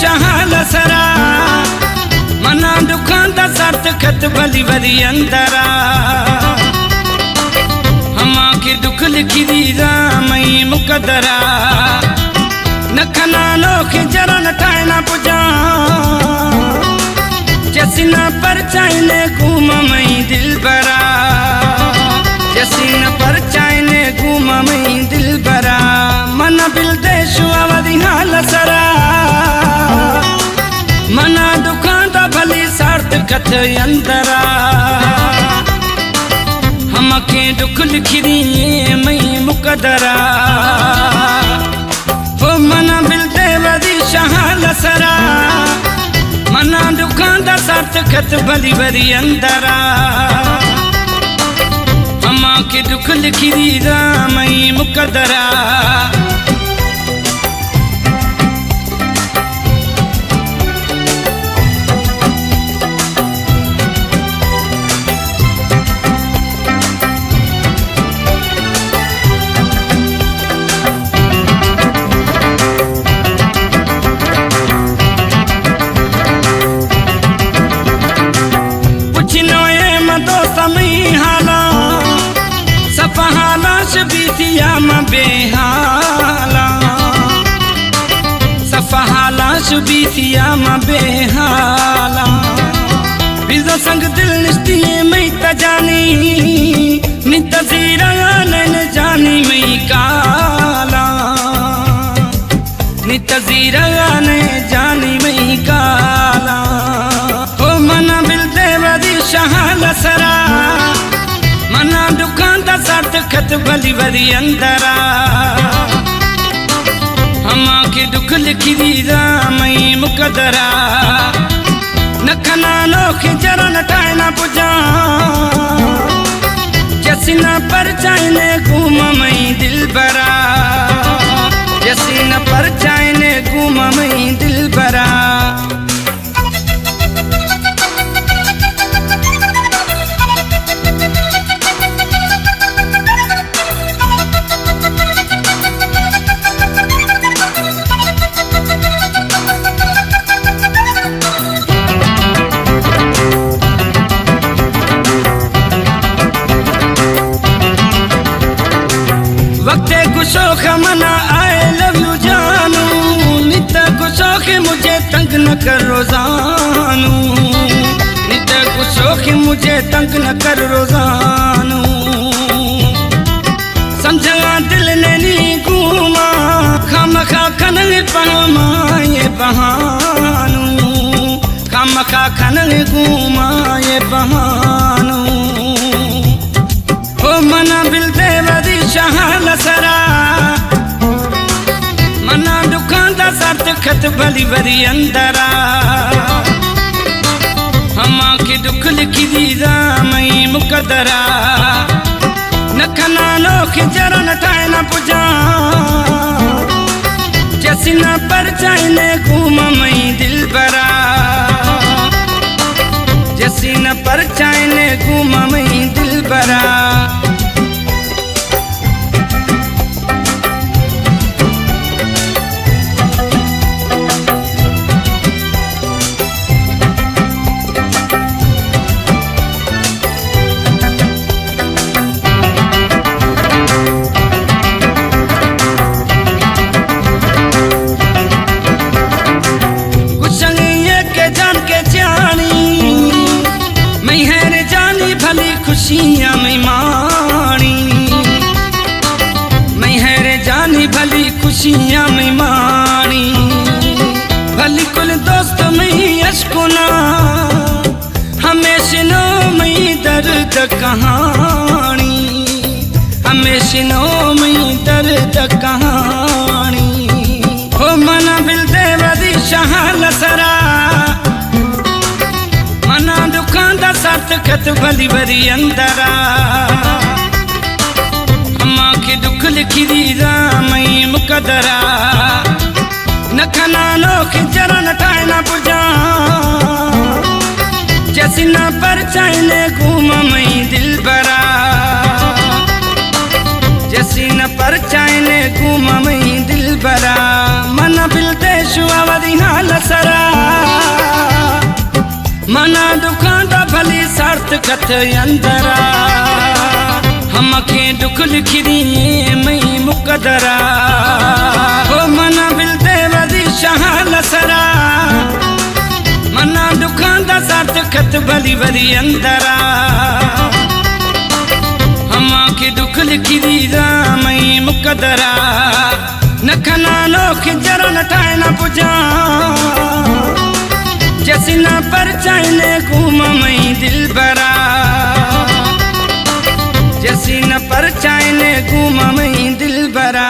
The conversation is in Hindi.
शहाल सरा मना दुखां दा सत खत भली भरी अंदरा हमा के दुख लिखी दी रामई मुकदरा नखना लोखे जरन ठाइना पुजा जसीना पर चाइने घूम मई दिल बरा जसीना पर चाइने घूम मई दिल बरा मना बिल देशु अवधि हाल सरा मना दुखां दा भली सार्थ कथ अंदरा हमके दुख लिखी दी मई मुकदरा वो मना बिल देवदी शहाल सरा मना दुखां दा सार्थ कथ भली भरी अंदरा हमके दुख लिखी दी रामई मुकदरा बीतिया मां बेहाला सफहाला बीतिया मां बेहाला बिज़ो संग दिल निश्ती मई तजानी नित जीरा नैन जानी मई काला नित जीरा ने जानी मई काला ओ मना बिल देवदी शहाल सरा मना दुखां दा सार्थ खत भली भरी अंदरा हमा के दुख लिखी दी रामई मुकदरा नखना लोखे जरन ठाइना पुजा जसीना पर चाइने घूम मई दिल बरा जसीना पर चाइने घूम मई दिल बरा वक्ते कुशोख मना आई लव यू जानू नित कुशोख मुझे तंग न कर रोजानू नित कुशोख मुझे तंग न कर रोजानू समझा दिल ने नी घूमा खम खा खनल पहमा ये बहानू खम खा खनल घूमा ये बहानू ओ मना बिल देवदी शहाल सरा मना दुखां दा सार्थ खत भली भरी अंदरा हमा के दुख लिखी दी रामई मुकदरा नखना लोखे जरन ठाइना पुजा जसीना पर चाइने घूम मई दिल बरा जसीना पर चाइने घूम मई दिल बरा खुशियां में माणी मैं हैरे जानी भली खुशियां में माणी भली कुल दोस्त में अशकुना हमेशा नो में दर्द कहानी हमेशा नो में दर्द कहानी हो मना बिल देवदी शहाल सरा मना दुखां दा सार्थ खत भली भरी अंदरा हमा के दुख लिखी दी रामई मुकदरा नखना लोखे जरन ठाइना पुजा जसीना पर चाइने घूम मई दिल बरा जसीना पर चाइने घूम मई दिल बरा मन बिल देशु अवधि हाल सरा सार्थ कथ अंदरा हमके दुख लिखी मई मुकदरा हो मना बिलते वदी शहाल सरा मना दुखां दा सार्थ कथ भली भली अंदरा हमके दुख लिखी मई मुकदरा नखना लोख जरन ठाए न पुजा जैसी न पर चाहने घूम मई दिल भरा जैसी न पर चाहने घूम मई दिल भरा।